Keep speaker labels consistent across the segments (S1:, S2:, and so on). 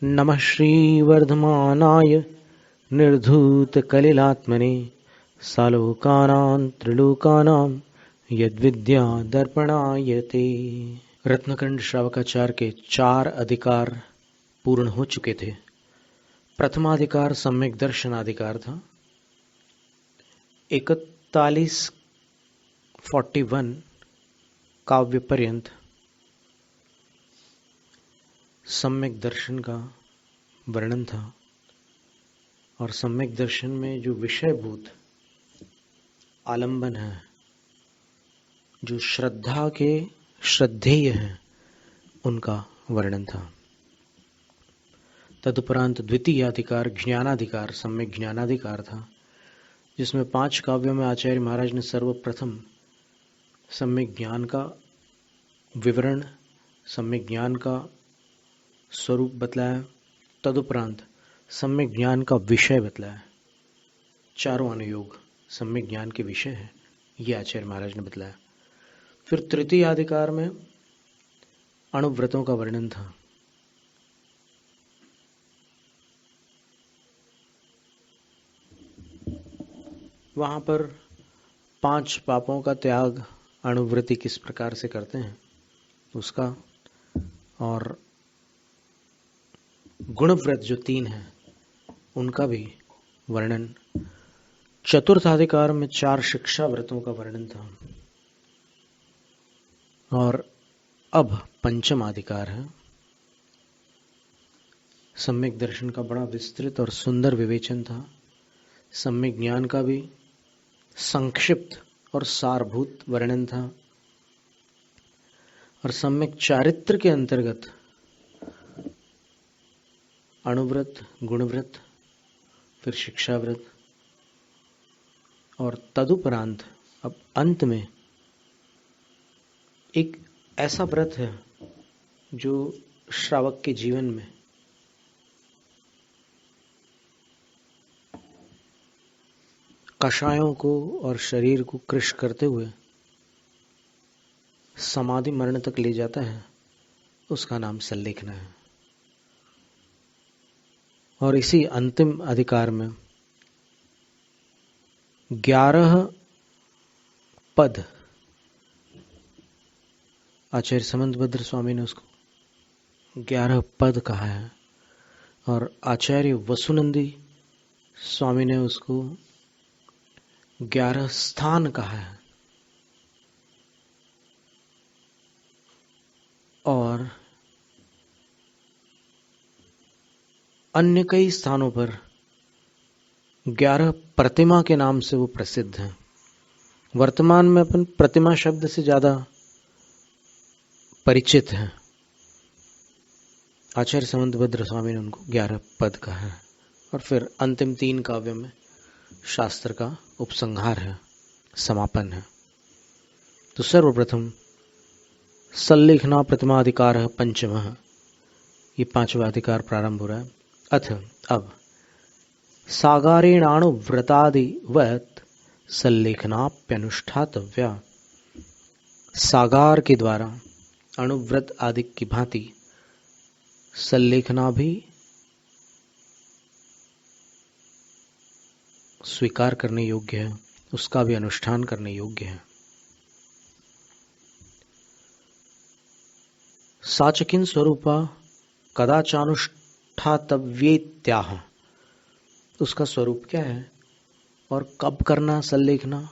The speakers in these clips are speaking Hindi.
S1: नमः श्रीवर्धमानाय निर्धूतकलिलात्मने सालोकानां त्रिलोकानां यद्विद्यादर्पणाय ते। रत्नखंड श्रावकाचार्य के 4 अधिकार पूर्ण हो चुके थे। प्रथमाधिकार सम्यक दर्शनाधिकार था। 41 काव्य पर्यंत सम्यक दर्शन का वर्णन था और सम्यक दर्शन में जो विषयभूत आलंबन है, जो श्रद्धा के श्रद्धेय हैं, उनका वर्णन था। तदुपरांत द्वितीय अधिकार ज्ञानाधिकार सम्यक ज्ञानाधिकार था, जिसमें 5 काव्यों में आचार्य महाराज ने सर्वप्रथम सम्यक ज्ञान का विवरण, सम्यक ज्ञान का स्वरूप बतलाया। तदुपरांत सम्यक ज्ञान का विषय बतलाया। 4 अनुयोग सम्यक ज्ञान के विषय है, ये आचार्य महाराज ने बतलाया। फिर तृतीय अधिकार में अणुव्रतों का वर्णन था। वहां पर 5 पापों का त्याग अणुव्रति किस प्रकार से करते हैं उसका, और गुणव्रत जो 3 हैं उनका भी वर्णन। चतुर्थाधिकार में 4 शिक्षा व्रतों का वर्णन था। और अब पंचम अधिकार है। सम्यक दर्शन का बड़ा विस्तृत और सुंदर विवेचन था। सम्यक ज्ञान का भी संक्षिप्त और सारभूत वर्णन था। और सम्यक चारित्र के अंतर्गत अणुव्रत, गुणव्रत, फिर शिक्षाव्रत, और तदुपरांत अब अंत में एक ऐसा व्रत है जो श्रावक के जीवन में कषायों को और शरीर को कृश करते हुए समाधि मरण तक ले जाता है। उसका नाम सल्लेखना है। और इसी अंतिम अधिकार में 11 पद आचार्य समंतभद्र स्वामी ने उसको 11 पद कहा है, और आचार्य वसुनंदी स्वामी ने उसको 11 स्थान कहा है। और अन्य कई स्थानों पर 11 प्रतिमा के नाम से वो प्रसिद्ध हैं। वर्तमान में अपन प्रतिमा शब्द से ज्यादा परिचित हैं। आचार्य समंतभद्र स्वामी ने उनको 11 पद कहा है। और फिर अंतिम 3 काव्यों में शास्त्र का उपसंहार है, समापन है। तो सर्वप्रथम सल्लेखना प्रतिमाधिकार पंचमः, ये 5वां अधिकार प्रारंभ हो रहा है। अथ अब सागारेणाणुव्रतादिवत् सल्लेखनाप्यनुष्ठातव्या, सागार के द्वारा अणुव्रत आदि की भांति सल्लेखना भी स्वीकार करने योग्य है, उसका भी अनुष्ठान करने योग्य है। साचकिन स्वरूपा कदाचानुष्ठातव्येत्याह, उसका स्वरूप क्या है और कब करना सल्लेखना,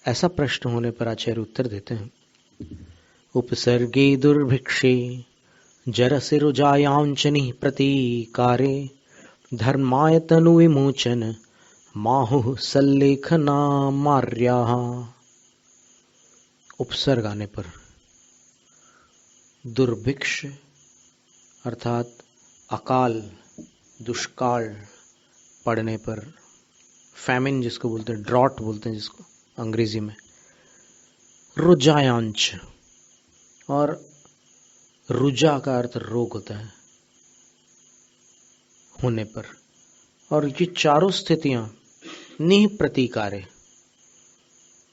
S1: ऐसा प्रश्न होने पर आचार्य उत्तर देते हैं। उपसर्गे दुर्भिक्षे जरसि रुजायांचनि प्रतीकारे धर्माय तनु विमोचन माहुः सल्लेखना मार्याः। उपसर्ग आने पर, दुर्भिक्ष अर्थात अकाल, दुष्काल पड़ने पर, फैमिन जिसको बोलते हैं, ड्रॉट बोलते हैं जिसको अंग्रेजी में, रुजायांच, और रुजा का अर्थ रोग होता है, होने पर। और ये चारों स्थितियां निह प्रतिकारे,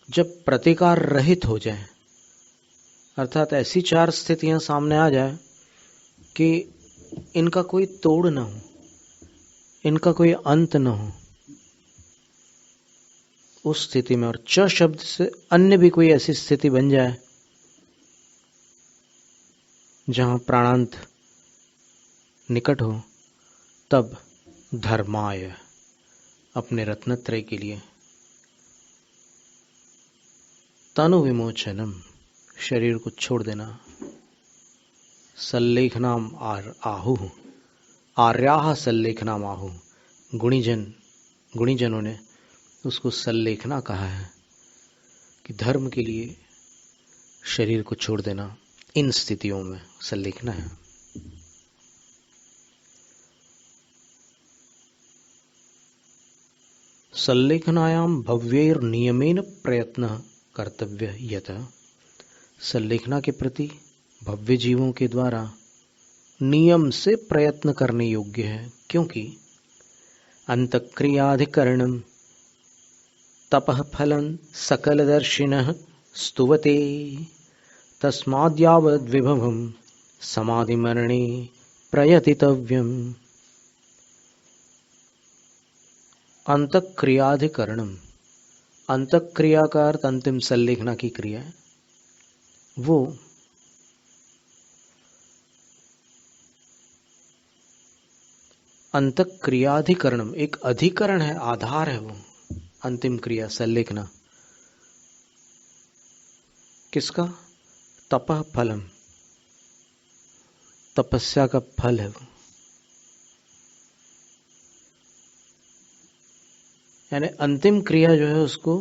S1: जब प्रतिकार रहित हो जाए, अर्थात ऐसी 4 स्थितियां सामने आ जाए कि इनका कोई तोड़ न हो, इनका कोई अंत न हो, उस स्थिति में, और च शब्द से अन्य भी कोई ऐसी स्थिति बन जाए जहां प्राणांत निकट हो, तब धर्माय, अपने रत्नत्रय के लिए, तनु विमोचनम, शरीर को छोड़ देना, सल्लेखनाम आहु, आर्याह सल्लेखनाम आहु, गुणीजनों ने उसको सल्लेखना कहा है कि धर्म के लिए शरीर को छोड़ देना इन स्थितियों में सल्लेखना है। सल्लेखनायाम भव्यैर नियमेन प्रयत्न कर्तव्य यत, सल्लेखना के प्रति भव्य जीवों के द्वारा नियम से प्रयत्न करने योग्य है, क्योंकि अंतक्रियाधिकरणम तपः फलं सकलदर्शिनः स्तुवते, तस्माद्यावद् विभवं समाधिमरणे प्रयतितव्यम्। अंतक्रियाधिकरणम, अंतक्रिया का अर्थ अंतिम सल्लेखना की क्रिया है। वो अंतक्रियाधिकरणम एक अधिकरण है, आधार है वो अंतिम क्रिया सल्लेखना। किसका? तपः फलम, तपस्या का फल है वो। यानी अंतिम क्रिया जो है उसको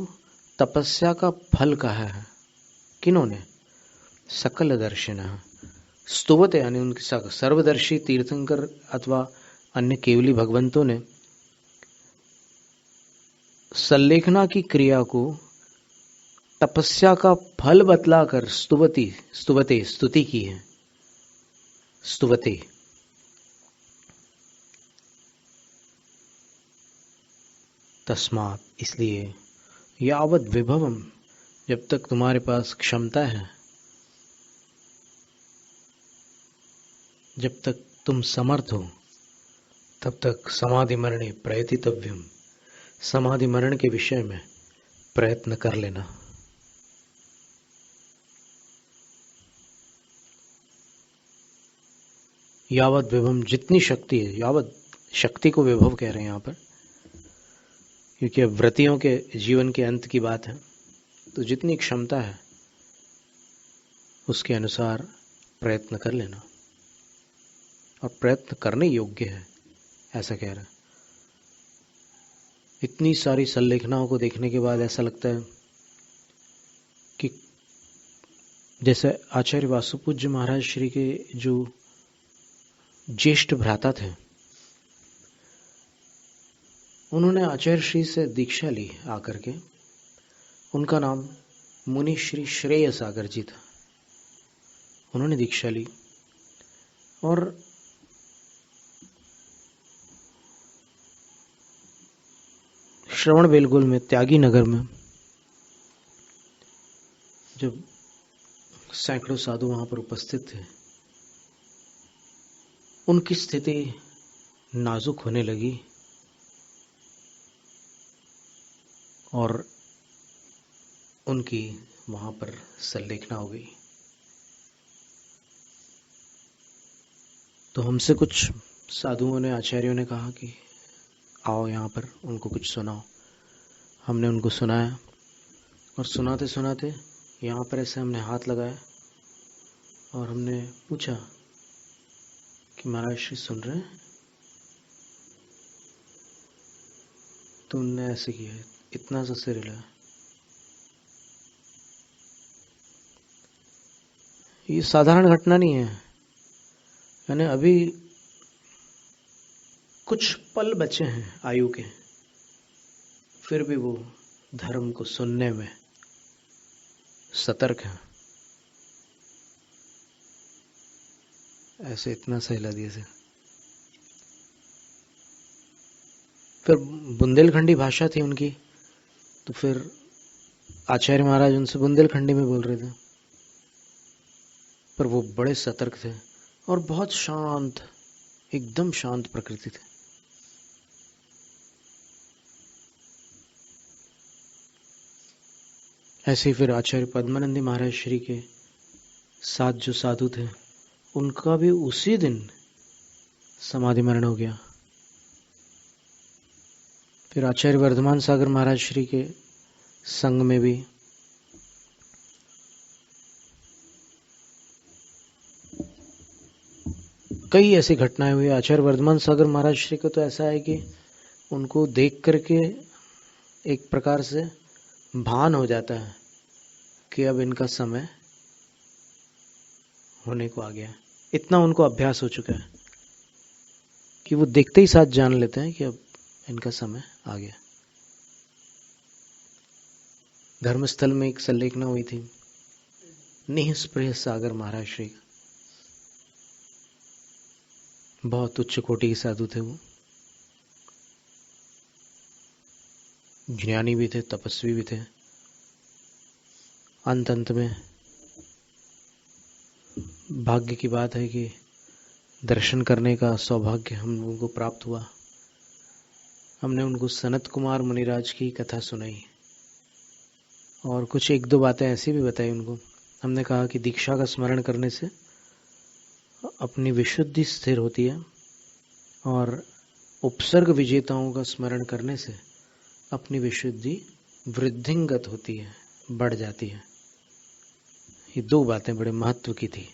S1: तपस्या का फल कहा है। किन्होंने? सकल दर्शिन स्तुवत, यानी उनके सर्वदर्शी तीर्थंकर अथवा अन्य केवली भगवंतों ने सल्लेखना की क्रिया को तपस्या का फल बतलाकर स्तुति की है। स्तुवते, तस्मात्, इसलिए, यावद विभवम, जब तक तुम्हारे पास क्षमता है, जब तक तुम समर्थ हो, तब तक समाधि मरणे प्रयतितव्यम, समाधि मरण के विषय में प्रयत्न कर लेना। यावत विभवम, जितनी शक्ति है, यावत शक्ति को विभव कह रहे हैं यहाँ पर, क्योंकि अब व्रतियों के जीवन के अंत की बात है, तो जितनी क्षमता है उसके अनुसार प्रयत्न कर लेना, और प्रयत्न करने योग्य है, ऐसा कह रहा है। इतनी सारी सल्लेखनाओं को देखने के बाद ऐसा लगता है कि जैसे आचार्य वासुपूज्य महाराज श्री के जो ज्येष्ठ भ्राता थे, उन्होंने आचार्य श्री से दीक्षा ली आकर के। उनका नाम मुनि श्री श्रेय सागर जी था। उन्होंने दीक्षा ली और श्रवण बेलगुल में, त्यागी नगर में, जब सैकड़ों साधु वहां पर उपस्थित थे, उनकी स्थिति नाजुक होने लगी और उनकी वहां पर सल्लेखना हो गई। तो हमसे कुछ साधुओं ने, आचार्यों ने कहा कि आओ यहाँ पर उनको कुछ सुनाओ। हमने उनको सुनाया और सुनाते सुनाते यहाँ पर ऐसे हमने हाथ लगाया और हमने पूछा कि महाराज श्री सुन रहे हैं? तो उनने ऐसे किया, इतना सा सिर हिलाया। ये साधारण घटना नहीं है, यानी अभी कुछ पल बचे हैं आयु के, फिर भी वो धर्म को सुनने में सतर्क है। ऐसे इतना सा हिला दिया से। फिर बुंदेलखंडी भाषा थी उनकी, तो फिर आचार्य महाराज उनसे बुंदेलखंडी में बोल रहे थे, पर वो बड़े सतर्क थे और बहुत शांत एकदम शांत प्रकृति थे। ऐसे ही फिर आचार्य पद्मानंदी महाराज श्री के साथ जो साधु थे, उनका भी उसी दिन समाधि मरण हो गया। फिर आचार्य वर्धमान सागर महाराज श्री के संग में भी कई ऐसी घटनाएं हुई। आचार्य वर्धमान सागर महाराज श्री को तो ऐसा है कि उनको देख करके एक प्रकार से भान हो जाता है कि अब इनका समय होने को आ गया है। इतना उनको अभ्यास हो चुका है कि वो देखते ही साथ जान लेते हैं कि अब इनका समय आ गया। धर्मस्थल में एक संलेखना हुई थी निःस्पृह सागर महाराज श्री का। बहुत उच्च कोटि के साधु थे वो, ज्ञानी भी थे, तपस्वी भी थे। अंत में भाग्य की बात है कि दर्शन करने का सौभाग्य हम लोगों को प्राप्त हुआ। हमने उनको सनत कुमार मुनिराज की कथा सुनाई और कुछ एक दो बातें ऐसी भी बताई उनको। हमने कहा कि दीक्षा का स्मरण करने से अपनी विशुद्धि स्थिर होती है और उपसर्ग विजेताओं का स्मरण करने से अपनी विशुद्धि वृद्धिंगत होती है, बढ़ जाती है। ये दो बातें बड़े महत्व की थी।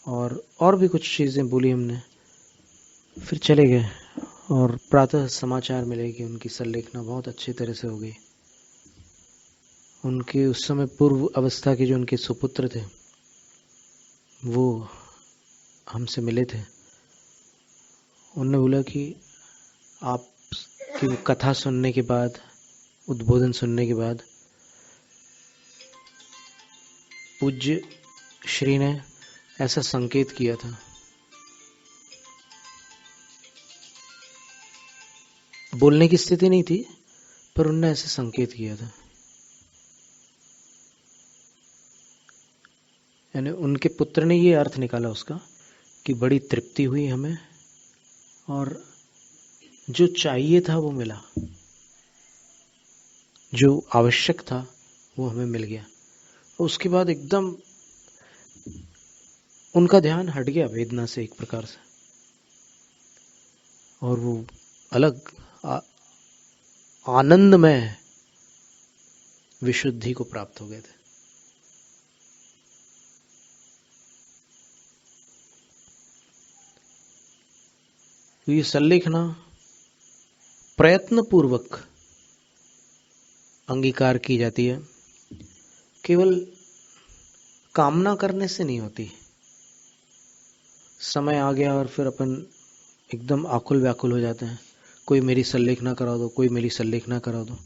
S1: और भी कुछ चीजें बोली हमने, फिर चले गए और प्रातः समाचार मिले कि उनकी संलेखना बहुत अच्छी तरह से हो गई। उनके उस समय पूर्व अवस्था के जो उनके सुपुत्र थे वो हमसे मिले थे। उन्होंने बोला कि आपकी कथा सुनने के बाद, उद्बोधन सुनने के बाद पूज्य श्री ने ऐसा संकेत किया था, बोलने की स्थिति नहीं थी पर उन्होंने ऐसा संकेत किया था। यानी उनके पुत्र ने ये अर्थ निकाला उसका कि बड़ी तृप्ति हुई हमें और जो चाहिए था वो मिला, जो आवश्यक था वो हमें मिल गया। उसके बाद एकदम उनका ध्यान हट गया वेदना से एक प्रकार से और वो अलग आनंदमय विशुद्धि को प्राप्त हो गए थे। तो ये संलेखना प्रयत्न पूर्वक अंगीकार की जाती है, केवल कामना करने से नहीं होती। समय आ गया और फिर अपन एकदम आकुल व्याकुल हो जाते हैं, कोई मेरी संलेखना करा दो, कोई मेरी संलेखना करा दो,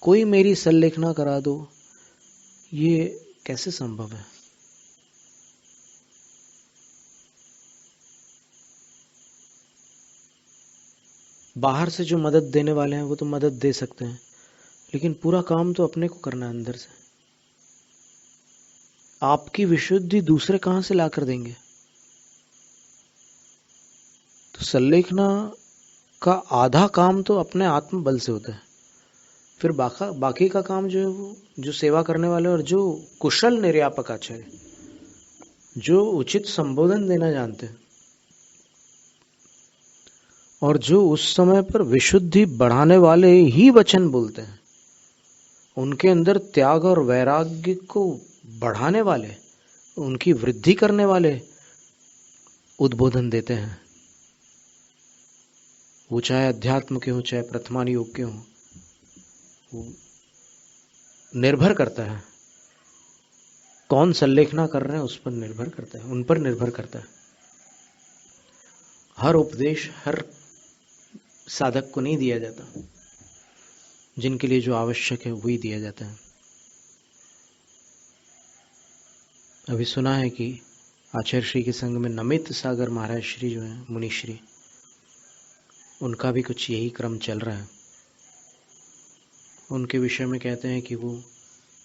S1: कोई मेरी संलेखना करा दो। ये कैसे संभव है? बाहर से जो मदद देने वाले हैं वो तो मदद दे सकते हैं, लेकिन पूरा काम तो अपने को करना है अंदर से। आपकी विशुद्धि दूसरे कहां से लाकर देंगे? तो संलेखना का आधा काम तो अपने आत्म बल से होता है, फिर बाकी का काम जो है वो जो सेवा करने वाले और जो कुशल निर्यापक आचार्य, जो उचित संबोधन देना जानते हैं और जो उस समय पर विशुद्धि बढ़ाने वाले ही वचन बोलते हैं, उनके अंदर त्याग और वैराग्य को बढ़ाने वाले, उनकी वृद्धि करने वाले उद्बोधन देते हैं। वो चाहे अध्यात्म के हो, चाहे प्रथमान योग के हो, वो निर्भर करता है कौन संलेखना कर रहे हैं, उस पर निर्भर करता है, उन पर निर्भर करता है। हर उपदेश हर साधक को नहीं दिया जाता, जिनके लिए जो आवश्यक है वही दिया जाता है। अभी सुना है कि आचार्य श्री के संग में नमित सागर महाराज श्री जो है मुनिश्री, उनका भी कुछ यही क्रम चल रहा है। उनके विषय में कहते हैं कि वो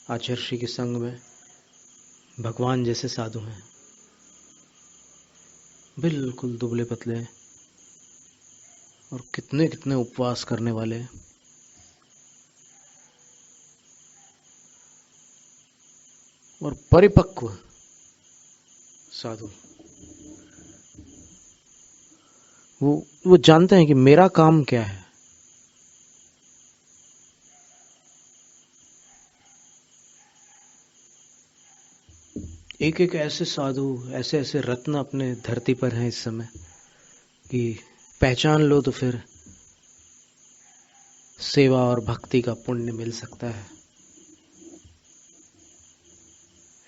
S1: आचार्य श्री के संग में भगवान जैसे साधु हैं, बिल्कुल दुबले पतले, और कितने कितने उपवास करने वाले, और परिपक्व साधु। वो जानते हैं कि मेरा काम क्या है। एक एक ऐसे साधु, ऐसे ऐसे रत्न अपने धरती पर हैं इस समय कि पहचान लो तो फिर सेवा और भक्ति का पुण्य मिल सकता है।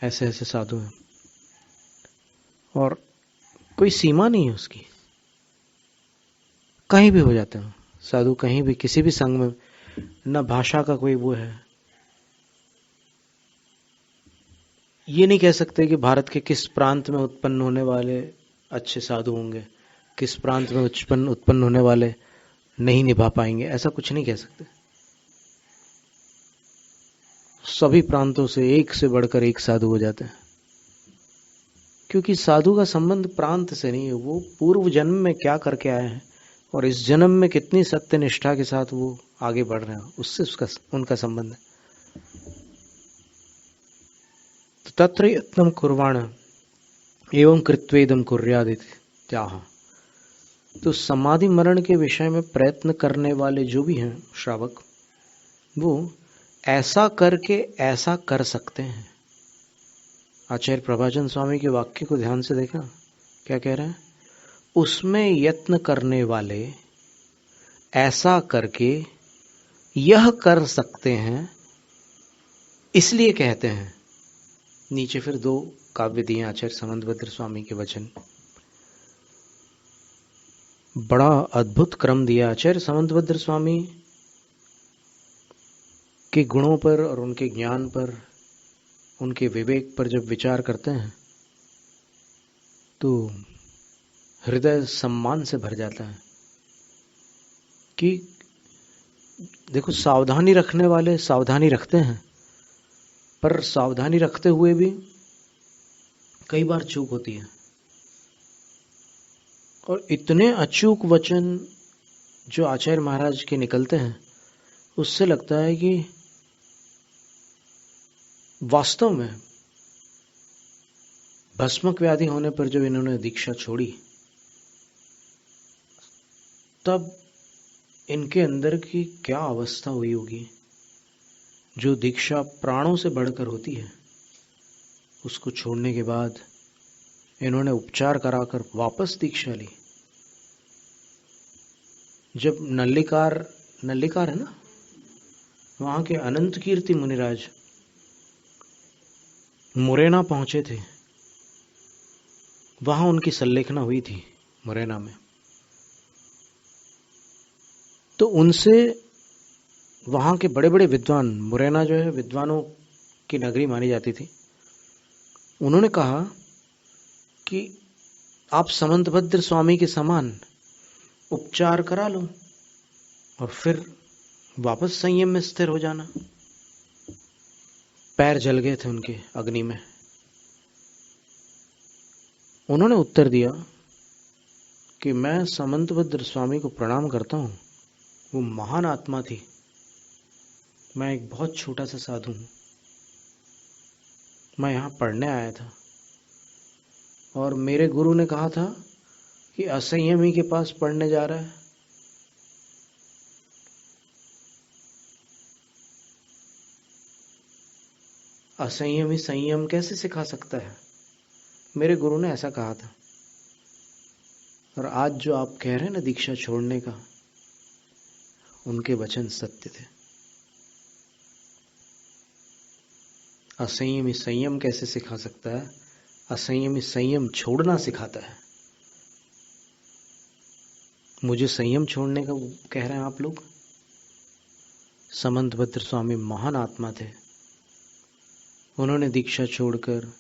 S1: ऐसे ऐसे साधु हैं, और कोई सीमा नहीं है उसकी, कहीं भी हो जाते हैं साधु, कहीं भी, किसी भी संघ में। न भाषा का कोई वो है, ये नहीं कह सकते कि भारत के किस प्रांत में उत्पन्न होने वाले अच्छे साधु होंगे, किस प्रांत में उत्पन्न होने वाले नहीं निभा पाएंगे, ऐसा कुछ नहीं कह सकते। सभी प्रांतों से एक से बढ़कर एक साधु हो जाते हैं, क्योंकि साधु का संबंध प्रांत से नहीं है, वो पूर्व जन्म में क्या करके आए हैं और इस जन्म में कितनी सत्य निष्ठा के साथ वो आगे बढ़ रहे हैं, उससे उनका संबंध है। तो तत्र यत्नं कुर्वाण एवं कृत्वेदम कुर्यादित्याह। तो समाधि मरण के विषय में प्रयत्न करने वाले जो भी हैं श्रावक, वो ऐसा करके ऐसा कर सकते हैं। आचार्य प्रभाचंद स्वामी के वाक्य को ध्यान से देखा, क्या कह रहे हैं? उसमें यत्न करने वाले ऐसा करके यह कर सकते हैं, इसलिए कहते हैं। नीचे फिर दो काव्य दिए आचार्य समंतभद्र स्वामी के वचन, बड़ा अद्भुत क्रम दिया आचार्य समंतभद्र स्वामी के गुणों पर और उनके ज्ञान पर, उनके विवेक पर जब विचार करते हैं तो हृदय सम्मान से भर जाता है कि देखो, सावधानी रखने वाले सावधानी रखते हैं, पर सावधानी रखते हुए भी कई बार चूक होती है। और इतने अचूक वचन जो आचार्य महाराज के निकलते हैं, उससे लगता है कि वास्तव में भस्मक व्याधि होने पर जब इन्होंने दीक्षा छोड़ी, तब इनके अंदर की क्या अवस्था हुई होगी। जो दीक्षा प्राणों से बढ़कर होती है, उसको छोड़ने के बाद इन्होंने उपचार कराकर वापस दीक्षा ली। जब नल्लिकार है ना, वहां के अनंत कीर्ति मुनिराज मुरैना पहुंचे थे, वहां उनकी संलेखना हुई थी मुरैना में। तो उनसे वहां के बड़े बड़े विद्वान, मुरैना जो है विद्वानों की नगरी मानी जाती थी, उन्होंने कहा कि आप समंतभद्र स्वामी के समान उपचार करा लो और फिर वापस संयम में स्थिर हो जाना। पैर जल गए थे उनके अग्नि में। उन्होंने उत्तर दिया कि मैं समंतभद्र स्वामी को प्रणाम करता हूं, वो महान आत्मा थी, मैं एक बहुत छोटा सा साधु हूं, मैं यहां पढ़ने आया था और मेरे गुरु ने कहा था कि असंयमी के पास पढ़ने जा रहा है। असंयमी संयम कैसे सिखा सकता है? मेरे गुरु ने ऐसा कहा था। और आज जो आप कह रहे हैं ना दीक्षा छोड़ने का, उनके वचन सत्य थे। असंयमी संयम कैसे सिखा सकता है? असंयमी संयम छोड़ना सिखाता है। मुझे संयम छोड़ने का कह रहे हैं आप लोग? समंतभद्र स्वामी महान आत्मा थे, उन्होंने दीक्षा छोड़कर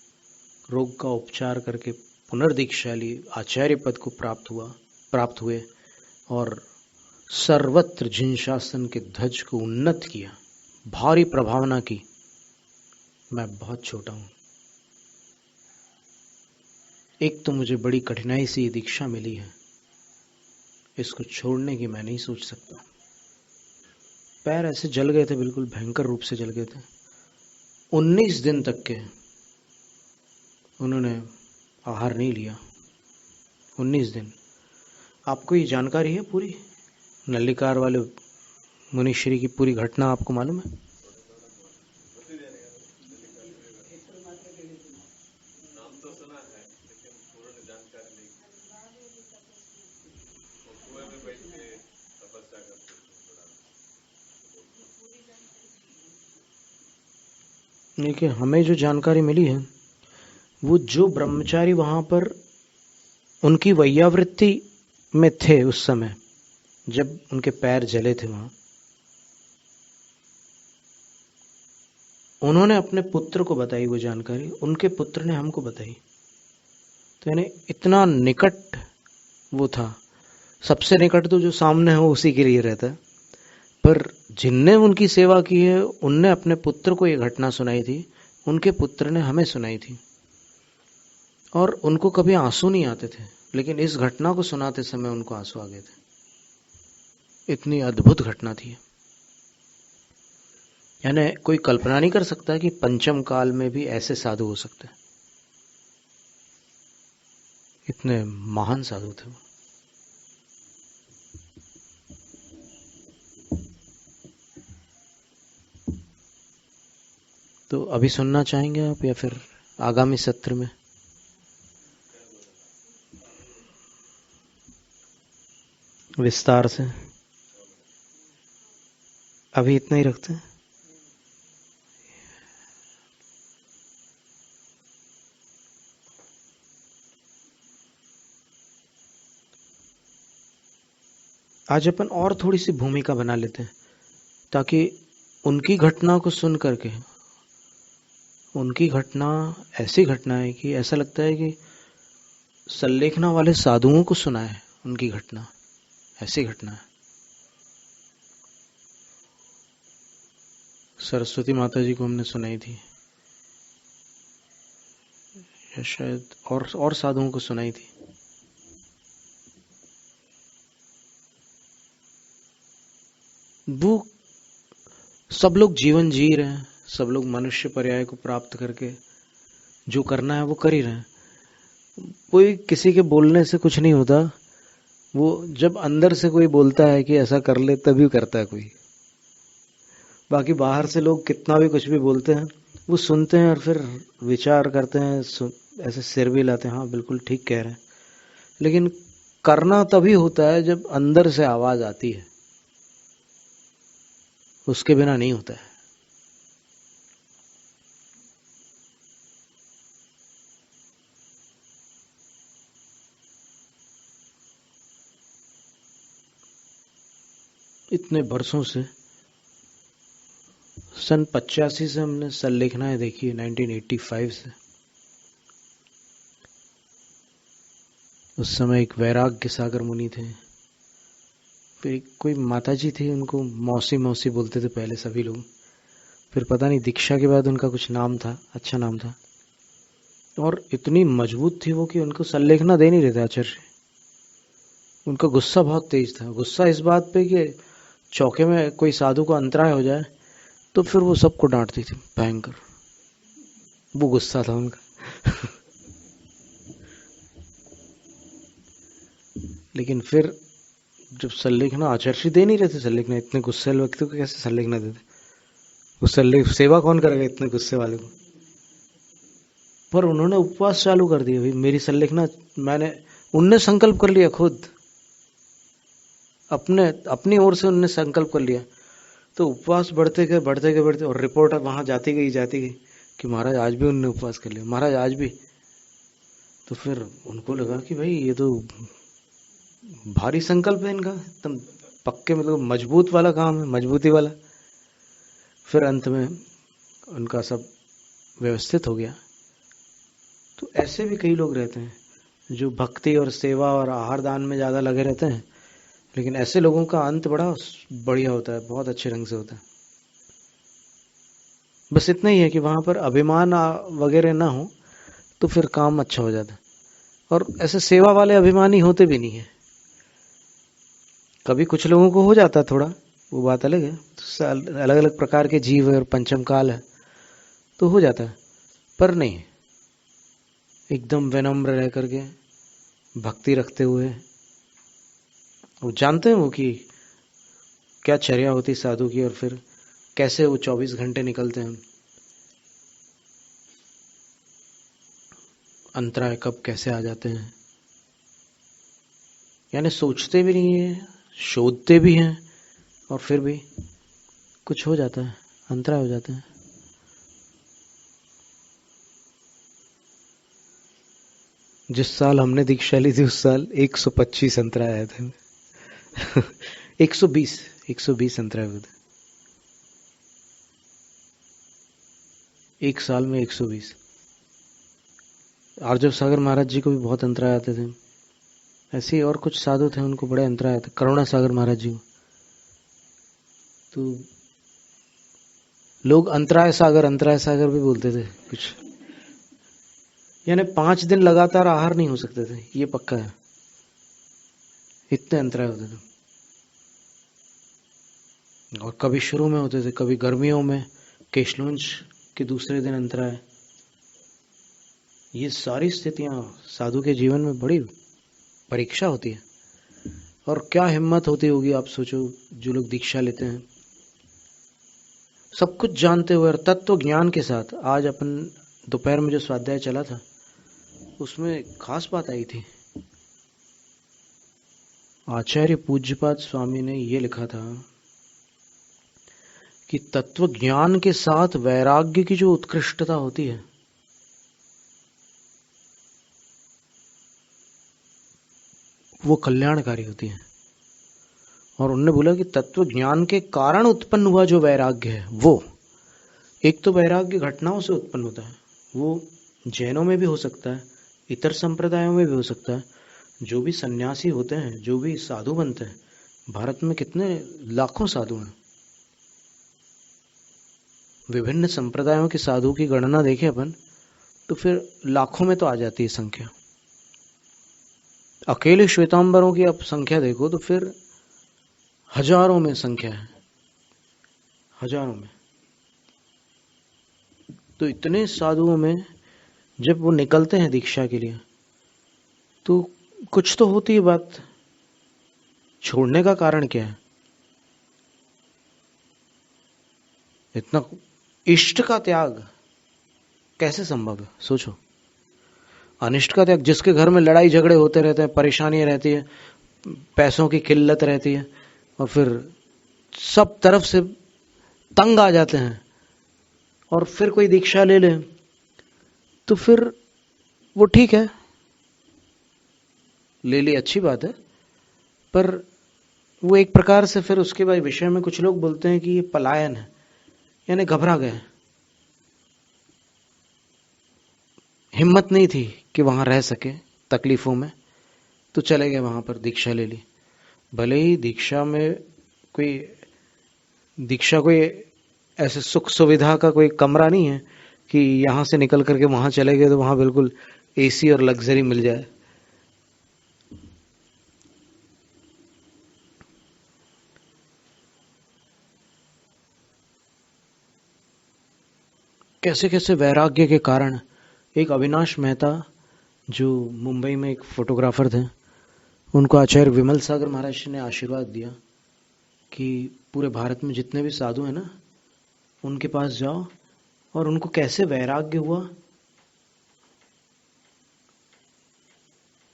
S1: रोग का उपचार करके पुनर्दीक्षा ली, आचार्य पद को प्राप्त हुए और सर्वत्र जिन शासन के ध्वज को उन्नत किया, भारी प्रभावना की। मैं बहुत छोटा हूं। एक तो मुझे बड़ी कठिनाई से ये दीक्षा मिली है, इसको छोड़ने की मैं नहीं सोच सकता। पैर ऐसे जल गए थे, बिल्कुल भयंकर रूप से जल गए थे। 19 दिन तक के उन्होंने आहार नहीं लिया। 19 दिन। आपको ये जानकारी है पूरी नल्लिकार वाले मुनिश्री की पूरी घटना आपको मालूम है? देखिए, हमें जो जानकारी मिली है, वो जो ब्रह्मचारी वहां पर उनकी वैयावृत्ति में थे उस समय, जब उनके पैर जले थे वहां, उन्होंने अपने पुत्र को बताई वो जानकारी, उनके पुत्र ने हमको बताई। तो यानी इतना निकट वो था। सबसे निकट तो जो सामने हो उसी के लिए रहता है, पर जिनने उनकी सेवा की है उनने अपने पुत्र को ये घटना सुनाई थी, उनके पुत्र ने हमें सुनाई थी। और उनको कभी आंसू नहीं आते थे, लेकिन इस घटना को सुनाते समय उनको आंसू आ गए थे। इतनी अद्भुत घटना थी। यानी कोई कल्पना नहीं कर सकता कि पंचम काल में भी ऐसे साधु हो सकते हैं। इतने महान साधु थे वो। तो अभी सुनना चाहेंगे आप या फिर आगामी सत्र में? विस्तार से अभी इतना ही रखते हैं। आज अपन और थोड़ी सी भूमिका बना लेते हैं, ताकि उनकी घटना को सुन करके, उनकी घटना ऐसी घटना है कि ऐसा लगता है कि सल्लेखना वाले साधुओं को सुना है उनकी घटना। ऐसी घटना है। सरस्वती माता जी को हमने सुनाई थी, या शायद और साधुओं को सुनाई थी। वो सब लोग जीवन जी रहे हैं, सब लोग मनुष्य पर्याय को प्राप्त करके जो करना है वो कर ही रहे हैं। कोई किसी के बोलने से कुछ नहीं होता। वो जब अंदर से कोई बोलता है कि ऐसा कर ले, तभी करता है कोई। बाकी बाहर से लोग कितना भी कुछ भी बोलते हैं, वो सुनते हैं और फिर विचार करते हैं, ऐसे सिर भी लाते हैं, हाँ बिल्कुल ठीक कह रहे हैं। लेकिन करना तभी होता है जब अंदर से आवाज आती है, उसके बिना नहीं होता है। इतने बरसों से, सन 85 से हमने सल्लेखनाएं देखी है, 1985 से। उस समय एक वैराग्य सागर मुनि थे, फिर कोई माता जी थी, उनको मौसी मौसी बोलते थे पहले सभी लोग। फिर पता नहीं दीक्षा के बाद उनका कुछ नाम था, अच्छा नाम था। और इतनी मजबूत थी वो कि उनको सल्लेखना दे नहीं रहे थे आचार्य। उनका गुस्सा बहुत तेज था। गुस्सा इस बात पे कि चौके में कोई साधु को अंतराय हो जाए तो फिर वो सबको डांटती थी भयंकर। वो गुस्सा था उनका। लेकिन फिर जब सल्लेखना आचार्य दे नहीं रहे थे, सल्लेखना इतने गुस्से वाले व्यक्ति को कैसे सल्लेखना देते? वो सल्लेख सेवा कौन करेगा इतने गुस्से वाले को? पर उन्होंने उपवास चालू कर दिया। भाई मेरी सल्लेखना, मैंने, उनने संकल्प कर लिया खुद, अपनी ओर से उनने संकल्प कर लिया। तो उपवास बढ़ते गए बढ़ते गए बढ़ते, और रिपोर्ट अब वहां जाती गई कि महाराज आज भी उनने उपवास कर लिया, महाराज आज भी। तो फिर उनको लगा कि भाई ये तो भारी संकल्प है इनका, एकदम पक्के, मतलब मजबूत वाला काम है, मजबूती वाला। फिर अंत में उनका सब व्यवस्थित हो गया। तो ऐसे भी कई लोग रहते हैं जो भक्ति और सेवा और आहार दान में ज्यादा लगे रहते हैं, लेकिन ऐसे लोगों का अंत बड़ा बढ़िया होता है, बहुत अच्छे ढंग से होता है। बस इतना ही है कि वहां पर अभिमान वगैरह ना हो तो फिर काम अच्छा हो जाता है। और ऐसे सेवा वाले अभिमानी होते भी नहीं है। कभी कुछ लोगों को हो जाता थोड़ा, वो बात अलग है, अलग अलग प्रकार के जीव है और पंचम काल है तो हो जाता है, पर नहीं, एकदम विनम्र रह करके भक्ति रखते हुए। वो जानते हैं वो कि क्या चर्या होती साधु की, और फिर कैसे वो 24 घंटे निकलते हैं, अंतराय कब कैसे आ जाते हैं, यानी सोचते भी नहीं है, शोधते भी हैं, और फिर भी कुछ हो जाता है, अंतराय हो जाते हैं। जिस साल हमने दीक्षा ली थी उस साल 125 अंतराय आए थे। 120 अंतराय हुए थे एक साल में, 120। आर्जव सागर महाराज जी को भी बहुत अंतराय आते थे। ऐसे ही और कुछ साधु थे, उनको बड़े अंतराय आते। करुणा सागर महाराज जी को तो लोग अंतराय सागर भी बोलते थे कुछ, यानी 5 दिन लगातार आहार नहीं हो सकते थे, ये पक्का है, इतने अंतराय होते थे। और कभी शुरू में होते थे, कभी गर्मियों में केशलुंज के दूसरे दिन अंतराय। ये सारी स्थितियां साधु के जीवन में बड़ी परीक्षा होती है। और क्या हिम्मत होती होगी, आप सोचो, जो लोग दीक्षा लेते हैं सब कुछ जानते हुए और तत्व ज्ञान के साथ। आज अपन दोपहर में जो स्वाध्याय चला था उसमें खास बात आई थी। आचार्य पूज्यपाद स्वामी ने ये लिखा था कि तत्व ज्ञान के साथ वैराग्य की जो उत्कृष्टता होती है वो कल्याणकारी होती है। और उन्होंने बोला कि तत्व ज्ञान के कारण उत्पन्न हुआ जो वैराग्य है, वो एक तो वैराग्य घटनाओं से उत्पन्न होता है, वो जैनों में भी हो सकता है, इतर संप्रदायों में भी हो सकता है। जो भी सन्यासी होते हैं, जो भी साधु बनते हैं, भारत में कितने लाखों साधु हैं, विभिन्न संप्रदायों के साधु की गणना देखें अपन तो फिर लाखों में तो आ जाती है संख्या। अकेले श्वेतांबरों की आप संख्या देखो तो फिर हजारों में संख्या है, हजारों में। तो इतने साधुओं में जब वो निकलते हैं दीक्षा के लिए तो कुछ तो होती है बात। छोड़ने का कारण क्या है? इतना इष्ट का त्याग कैसे संभव है, सोचो। अनिष्ट का त्याग, जिसके घर में लड़ाई झगड़े होते रहते हैं, परेशानियां रहती है, पैसों की किल्लत रहती है, और फिर सब तरफ से तंग आ जाते हैं, और फिर कोई दीक्षा ले ले तो फिर वो ठीक है, ले ली, अच्छी बात है, पर वो एक प्रकार से फिर उसके बाद विषय में कुछ लोग बोलते हैं कि ये पलायन है, यानी घबरा गए, हिम्मत नहीं थी कि वहां रह सके तकलीफों में, तो चले गए वहां पर, दीक्षा ले ली। भले ही दीक्षा कोई ऐसे सुख सुविधा का कोई कमरा नहीं है कि यहां से निकल करके वहां चले गए तो वहां बिल्कुल एसी और लग्जरी मिल जाए। कैसे कैसे वैराग्य के कारण। एक अविनाश मेहता जो मुंबई में एक फोटोग्राफर थे, उनको आचार्य विमल सागर महाराज ने आशीर्वाद दिया कि पूरे भारत में जितने भी साधु हैं ना, उनके पास जाओ और उनको कैसे वैराग्य हुआ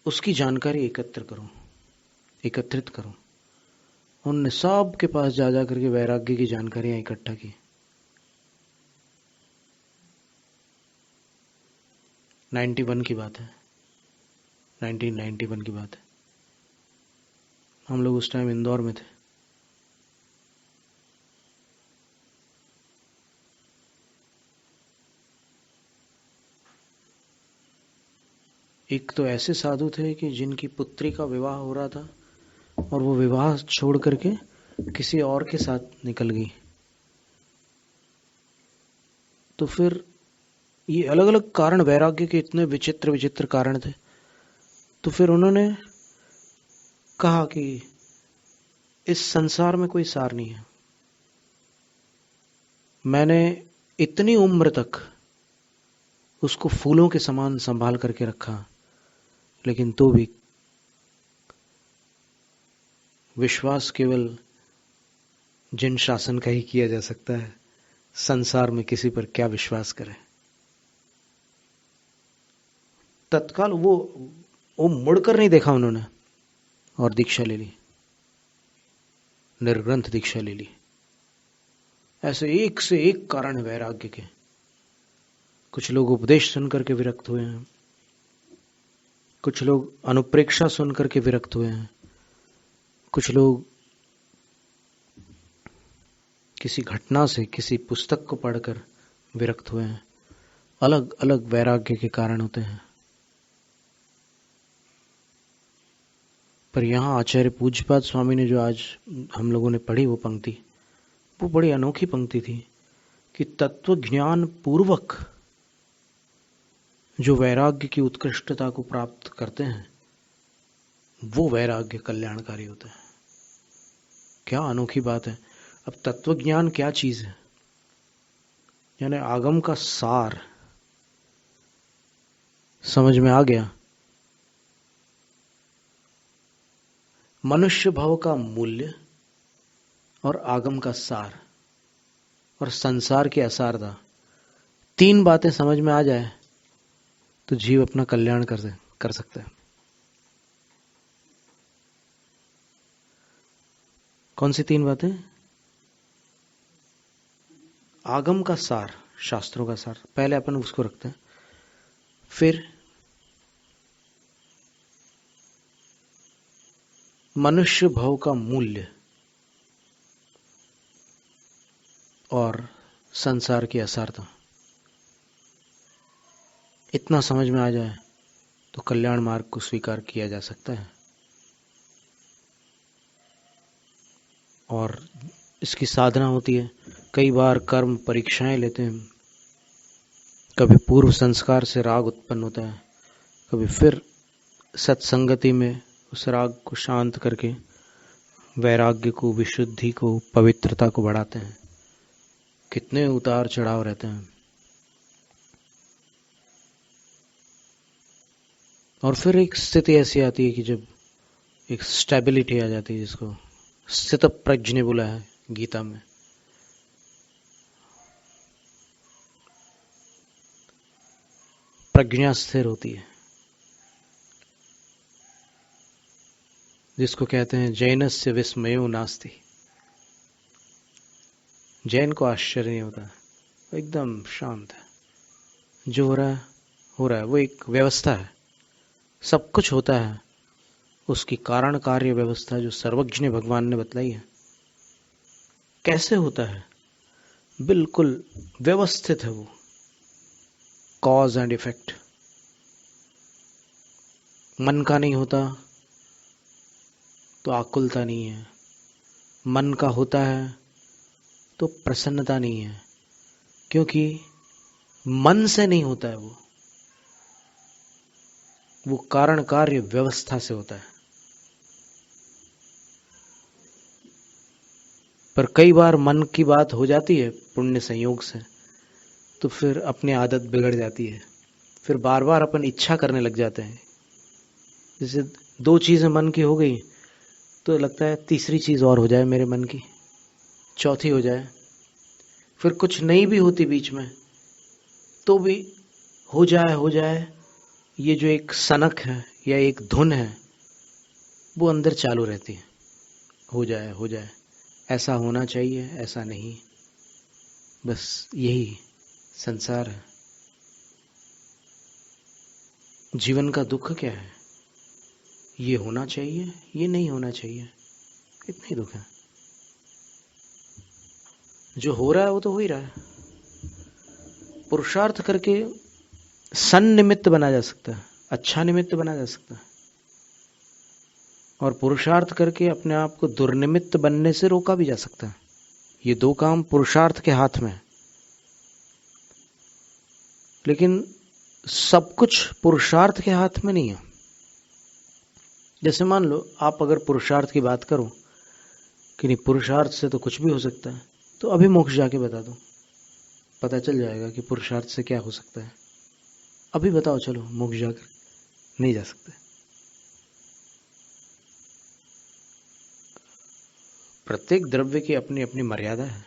S1: उसकी जानकारी एकत्रित करो। उनने सब के पास जा करके वैराग्य की जानकारियां इकट्ठा की। 91 की बात है, 1991 की बात है। हम लोग उस टाइम इंदौर में थे। एक तो ऐसे साधु थे कि जिनकी पुत्री का विवाह हो रहा था और वो विवाह छोड़ करके किसी और के साथ निकल गई। तो फिर ये अलग अलग कारण, वैराग्य के इतने विचित्र विचित्र कारण थे। तो फिर उन्होंने कहा कि इस संसार में कोई सार नहीं है। मैंने इतनी उम्र तक उसको फूलों के समान संभाल करके रखा, लेकिन तो भी विश्वास केवल जिन शासन का ही किया जा सकता है, संसार में किसी पर क्या विश्वास करें। तत्काल वो मुड़कर नहीं देखा उन्होंने और दीक्षा ले ली, निर्ग्रंथ दीक्षा ले ली। ऐसे एक से एक कारण है वैराग्य के। कुछ लोग उपदेश सुनकर के विरक्त हुए हैं, कुछ लोग अनुप्रेक्षा सुनकर के विरक्त हुए हैं, कुछ लोग किसी घटना से, किसी पुस्तक को पढ़कर विरक्त हुए हैं। अलग अलग वैराग्य के कारण होते हैं। पर यहाँ आचार्य पूज्यपाद स्वामी ने जो आज हम लोगों ने पढ़ी वो पंक्ति, वो बड़ी अनोखी पंक्ति थी कि तत्व ज्ञान पूर्वक जो वैराग्य की उत्कृष्टता को प्राप्त करते हैं, वो वैराग्य कल्याणकारी होता है। क्या अनोखी बात है। अब तत्व ज्ञान क्या चीज है? यानी आगम का सार समझ में आ गया, मनुष्य भाव का मूल्य और आगम का सार और संसार की असारता, तीन बातें समझ में आ जाए तो जीव अपना कल्याण कर सकता है। कौन सी तीन बातें? आगम का सार, शास्त्रों का सार, पहले अपन उसको रखते हैं। फिर मनुष्य भाव का मूल्य और संसार की असारता। इतना समझ में आ जाए तो कल्याण मार्ग को स्वीकार किया जा सकता है। और इसकी साधना होती है, कई बार कर्म परीक्षाएं लेते हैं। कभी पूर्व संस्कार से राग उत्पन्न होता है, कभी फिर सत्संगति में उस राग को शांत करके वैराग्य को, विशुद्धि को, पवित्रता को बढ़ाते हैं। कितने उतार चढ़ाव रहते हैं। और फिर एक स्थिति ऐसी आती है कि जब एक स्टेबिलिटी आ जाती है, जिसको स्थित प्रज्ञ ने बोला है गीता में। प्रज्ञा स्थिर होती है, जिसको कहते हैं जैनस्य विस्मयो नास्ति। जैन को आश्चर्य नहीं होता, वो एकदम शांत है। जो हो रहा है वो एक व्यवस्था है, सब कुछ होता है उसकी कारण कार्य व्यवस्था जो सर्वज्ञ ने भगवान ने बतलाई है। कैसे होता है? बिल्कुल व्यवस्थित है वो, कॉज एंड इफेक्ट। मन का नहीं होता तो आकुलता नहीं है, मन का होता है तो प्रसन्नता नहीं है, क्योंकि मन से नहीं होता है वो कारण कार्य व्यवस्था से होता है। पर कई बार मन की बात हो जाती है पुण्य संयोग से, तो फिर अपनी आदत बिगड़ जाती है। फिर बार बार अपन इच्छा करने लग जाते हैं। जैसे दो चीजें मन की हो गई तो लगता है तीसरी चीज और हो जाए मेरे मन की, चौथी हो जाए। फिर कुछ नहीं भी होती बीच में तो भी हो जाए, ये जो एक सनक है या एक धुन है वो अंदर चालू रहती है। हो जाए, ऐसा होना चाहिए, ऐसा नहीं, बस यही संसार है। जीवन का दुख क्या है? ये होना चाहिए, ये नहीं होना चाहिए, इतना ही दुख है। जो हो रहा है वो तो हो ही रहा है। पुरुषार्थ करके सन्निमित्त बना जा सकता है, अच्छा निमित्त बना जा सकता है, और पुरुषार्थ करके अपने आप को दुर्निमित्त बनने से रोका भी जा सकता है। ये दो काम पुरुषार्थ के हाथ में है। लेकिन सब कुछ पुरुषार्थ के हाथ में नहीं है। जैसे मान लो आप अगर पुरुषार्थ की बात करो कि नहीं पुरुषार्थ से तो कुछ भी हो सकता है, तो अभी मोक्ष जाके बता दो, पता चल जाएगा कि पुरुषार्थ से क्या हो सकता है। अभी बताओ, चलो मोक्ष जाकर नहीं जा सकते। प्रत्येक द्रव्य की अपनी अपनी मर्यादा है।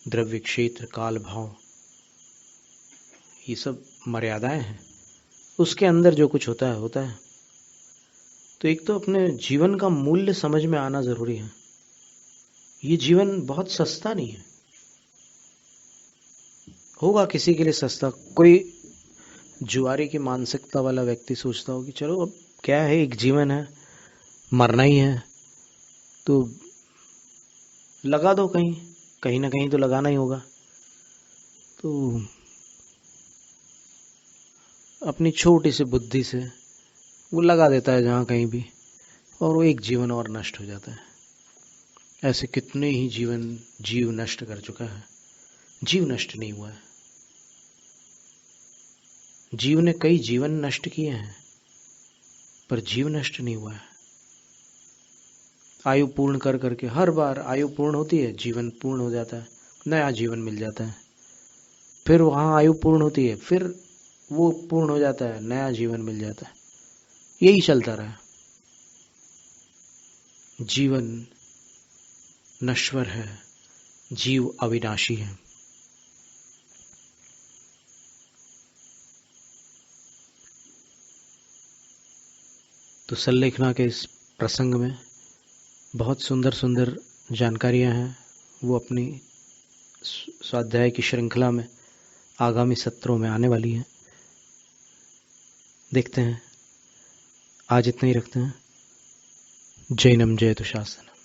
S1: द्रव्य, क्षेत्र, काल, भाव, ये सब मर्यादाएं हैं। उसके अंदर जो कुछ होता है होता है। तो एक तो अपने जीवन का मूल्य समझ में आना जरूरी है। ये जीवन बहुत सस्ता नहीं है। होगा किसी के लिए सस्ता, कोई जुआरी की मानसिकता वाला व्यक्ति सोचता हो कि चलो अब क्या है, एक जीवन है, मरना ही है, तो लगा दो कहीं, कहीं ना कहीं तो लगाना ही होगा। तो अपनी छोटी सी बुद्धि से वो लगा देता है जहाँ कहीं भी, और वो एक जीवन और नष्ट हो जाता है। ऐसे कितने ही जीव नष्ट कर चुका है। जीव नष्ट नहीं हुआ है, जीव ने कई जीवन नष्ट किए हैं, पर जीव नष्ट नहीं हुआ है। आयु पूर्ण कर करके हर बार आयु पूर्ण होती है, जीवन पूर्ण हो जाता है, नया जीवन मिल जाता है। फिर वहां आयु पूर्ण होती है, फिर वो पूर्ण हो जाता है, नया जीवन मिल जाता है। यही चलता रहा। जीवन नश्वर है, जीव अविनाशी है। तो सल्लेखना के इस प्रसंग में बहुत सुंदर सुंदर जानकारियां हैं। वो अपनी स्वाध्याय की श्रृंखला में आगामी सत्रों में आने वाली हैं। देखते हैं, आज इतना ही रखते हैं। जैनम जयतु शासन।